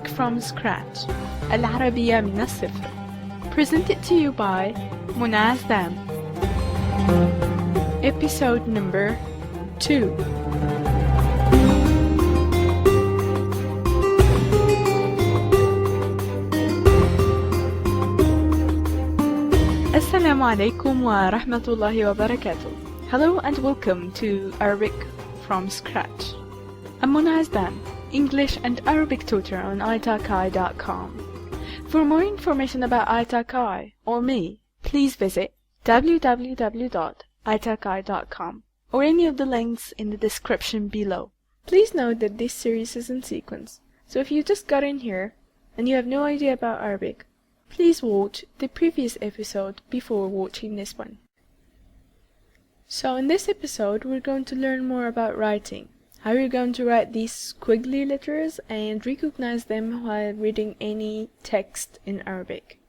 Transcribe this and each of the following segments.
Arabic from scratch. العربية من الصفر. Presented to you by Azam. Episode number 2. Assalamu alaikum wa rahmatullahi wa barakatuh. Hello and welcome to Arabic from Scratch. I'm Azam, English and Arabic tutor on Italki.com. For more information about Italki or me, please visit www.italki.com or any of the links in the description below. Please note that this series is in sequence, so if you just got in here and you have no idea about Arabic, please watch the previous episode before watching this one. So in this episode, we're going to learn more about writing, how you're going to write these squiggly letters and recognize them while reading any text in Arabic.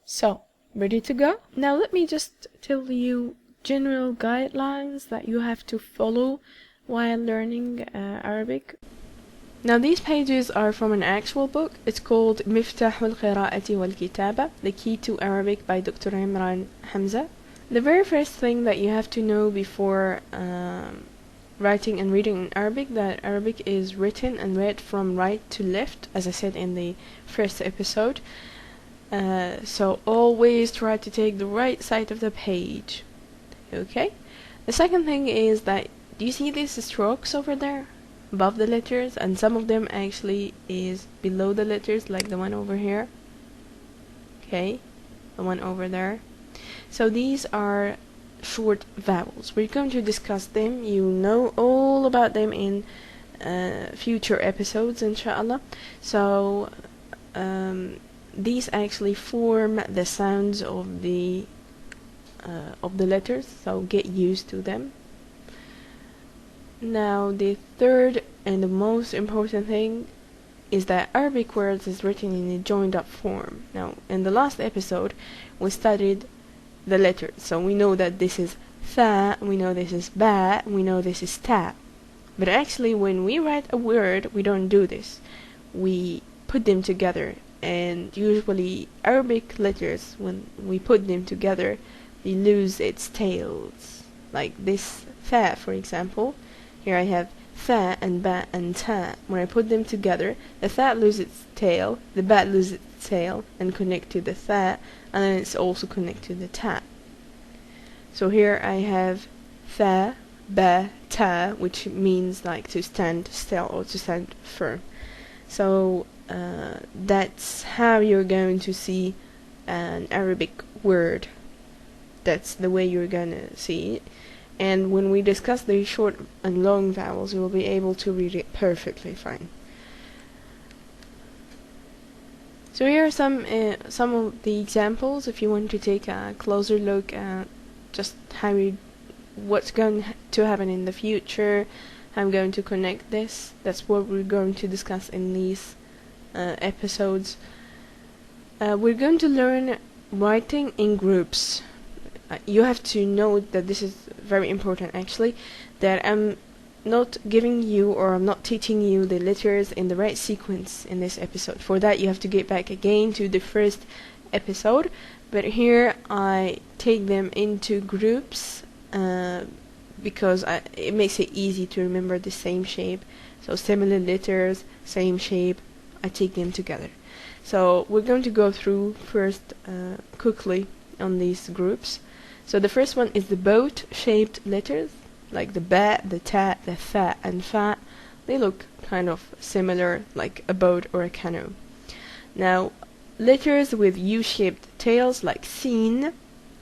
So, ready to go? Now let me just tell you general guidelines that you have to follow while learning Arabic. Now these pages are from an actual book. It's called مفتاح القراءة والكتابة, The Key to Arabic by Dr. Imran Hamza. The very first thing that you have to know before writing and reading in Arabic, that Arabic is written and read from right to left, as I said in the first episode. So always try to take the right side of the page. Okay? The second thing is that, do you see these strokes over there? Above the letters, and some of them actually is below the letters, like the one over here. Okay, the one over there. So these are short vowels. We're going to discuss them. You know all about them in future episodes, inshallah. So these actually form the sounds of the letters, so get used to them. Now the third and the most important thing is that Arabic words is written in a joined up form. Now in the last episode we studied the letters, so we know that this is tha, we know this is ba, we know this is ta. But actually when we write a word, we don't do this. We put them together, and usually Arabic letters, when we put them together, they lose its tails. Like this tha, for example. Here I have tha and ba and ta. When I put them together, the tha loses its tail, the ba loses its tail and connect to the tha, and then it's also connected to the ta. So here I have tha, ba, ta, which means like to stand still or to stand firm. So that's how you're going to see an Arabic word. That's the way you're gonna see it. And when we discuss the short and long vowels, you will be able to read it perfectly fine. So here are some of the examples. If you want to take a closer look at just what's going to happen in the future, how I'm going to connect this. That's what we're going to discuss in these episodes. We're going to learn writing in groups. You have to note that this is very important actually, that I'm not giving you, or I'm not teaching you the letters in the right sequence in this episode. For that you have to get back again to the first episode, but here I take them into groups because it makes it easy to remember the same shape. So similar letters, same shape, I take them together. So we're going to go through first quickly on these groups. So the first one is the boat-shaped letters, like the ba, the ta, the tha, and fa. They look kind of similar, like a boat or a canoe. Now, letters with U-shaped tails, like sin,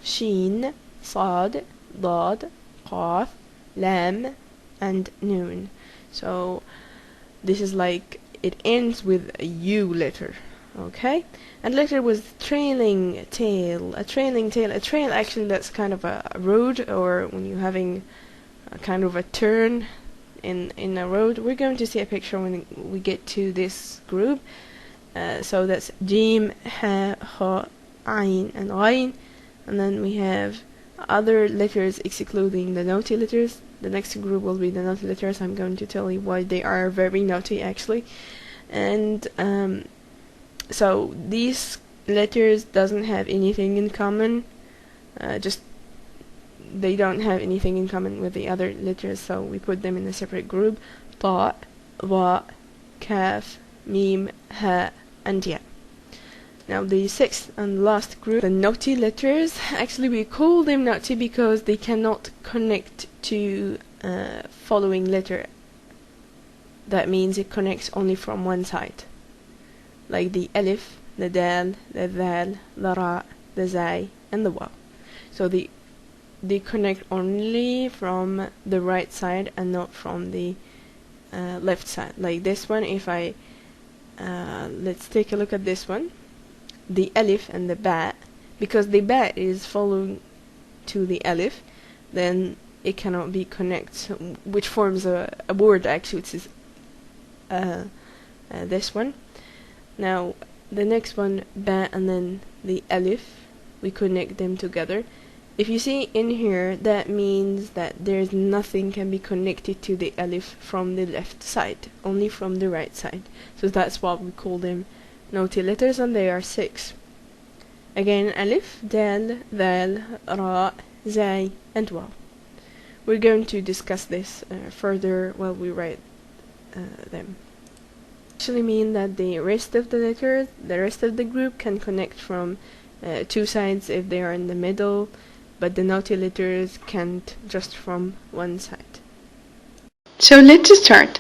sheen, sad, dad, qaf, lam, and noon. So this is like, it ends with a U letter. Okay, and letter with trailing tail. A trail actually, that's kind of a road, or when you're having a kind of a turn in a road. We're going to see a picture when we get to this group. So that's jim, ha, kha, ayn, and ghayn, and then we have other letters excluding the naughty letters. The next group will be the naughty letters. I'm going to tell you why they are very naughty actually. And So these letters doesn't have anything in common. Just they don't have anything in common with the other letters, so we put them in a separate group. Ta, wa, kaf, mim, ha, and ya. Now the sixth and last group, the naughty letters. Actually, we call them naughty because they cannot connect to following letter. That means it connects only from one side, like the alif, the dal, the dhal, the ra, the zai, and the waw. So they connect only from the right side and not from the left side. Like this one, if I let's take a look at this one, the alif and the ba, because the ba is following to the alif, then it cannot be connected, which forms a word actually, which is this one. Now the next one, ba and then the alif, we connect them together. If you see in here, that means that there's nothing can be connected to the alif from the left side, only from the right side. So that's why we call them naughty letters, and they are 6. Again, alif, dal, dhal, ra, zai, and waw. We're going to discuss this further while we write them. Actually mean that the rest of the letters, the rest of the group can connect from 2 sides if they are in the middle, but the naughty letters can't, just from one side. So let's start.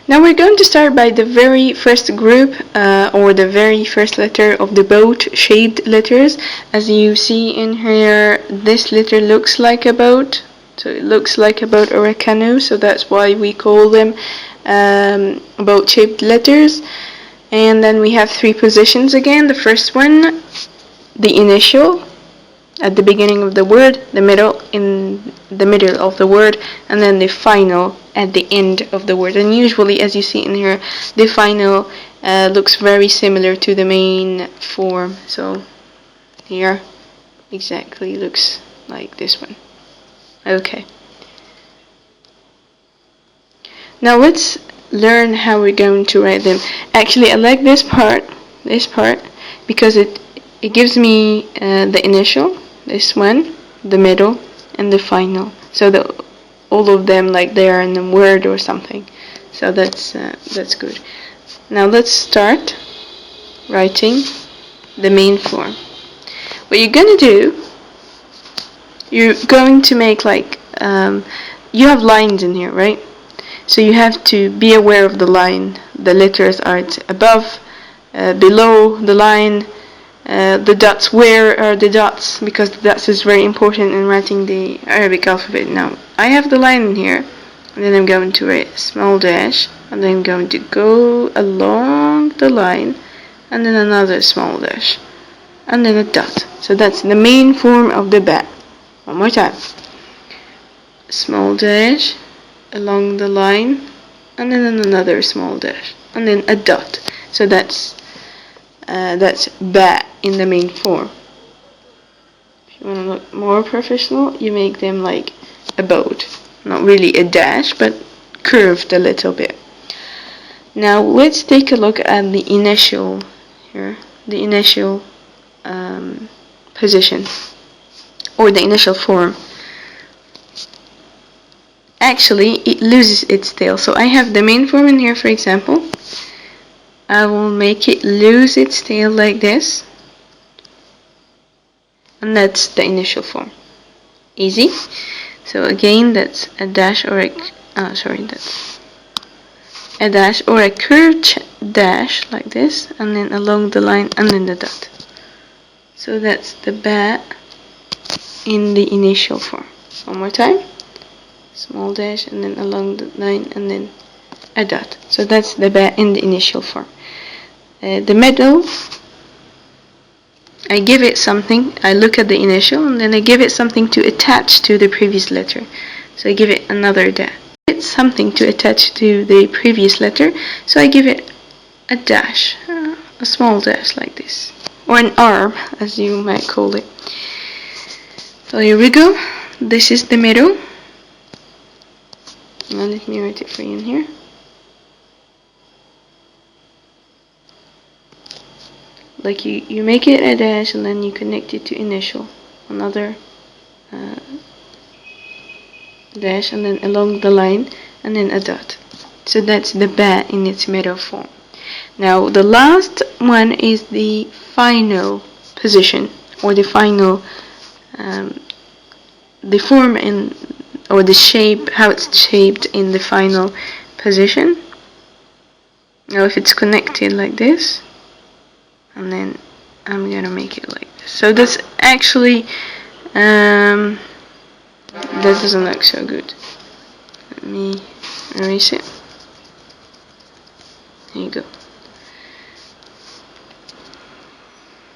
Now we're going to start by the very first group, or the very first letter of the boat-shaped letters. As you see in here, this letter looks like a boat. So it looks like a boat or a canoe, so that's why we call them boat-shaped letters. And then we have 3 positions again. The first one, the initial at the beginning of the word, the middle in the middle of the word, and then the final at the end of the word. And usually, as you see in here, the final looks very similar to the main form. So here exactly looks like this one. Okay. Now let's learn how we're going to write them. Actually, I like this part, because it gives me the initial, this one, the middle, and the final. So that all of them like they are in a word or something. So that's good. Now let's start writing the main form. What you're gonna do, you're going to make like you have lines in here, right? So you have to be aware of the line. The letters are above, below the line. The dots, where are the dots? Because the dots is very important in writing the Arabic alphabet. Now, I have the line in here, and then I'm going to write a small dash, and then I'm going to go along the line, and then another small dash, and then a dot. So that's the main form of the ba. One more time. Small dash, along the line, and then another small dash, and then a dot. So that's ba in the main form. If you want to look more professional, you make them like a boat. Not really a dash, but curved a little bit. Now let's take a look at the initial here, the initial position, or the initial form. Actually, it loses its tail. So I have the main form in here, for example. I will make it lose its tail like this, and that's the initial form. Easy. So again, that's a dash or a that's a dash or a curved dash like this, and then along the line, and then the dot. So that's the ba in the initial form. One more time. Small dash, and then along the line, and then a dot. So that's the ba in the initial form. The middle, I give it something. I look at the initial, and then I give it something to attach to the previous letter. So I give it another dash. It's something to attach to the previous letter, so I give it a dash, a small dash like this, or an arm, as you might call it. So here we go. This is the middle. Now let me write it for you in here. like you make it a dash and then you connect it to initial, another dash, and then along the line, and then a dot. So that's the ba in its middle form. Now the last one is the final position, or the final the form in, or the shape, how it's shaped in the final position. Now if it's connected like this, and then I'm gonna make it like this. So that's actually that doesn't look so good. Let me erase it. There you go.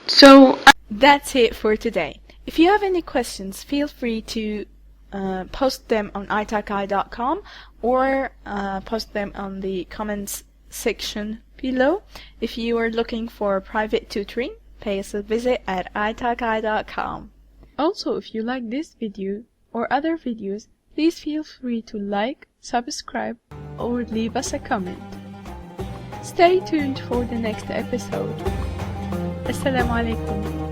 So That's it for today. If you have any questions, feel free to post them on italki.com or post them on the comments section below. If you are looking for private tutoring, pay us a visit at italki.com. Also, if you like this video or other videos, please feel free to like, subscribe, or leave us a comment. Stay tuned for the next episode. Assalamu alaikum.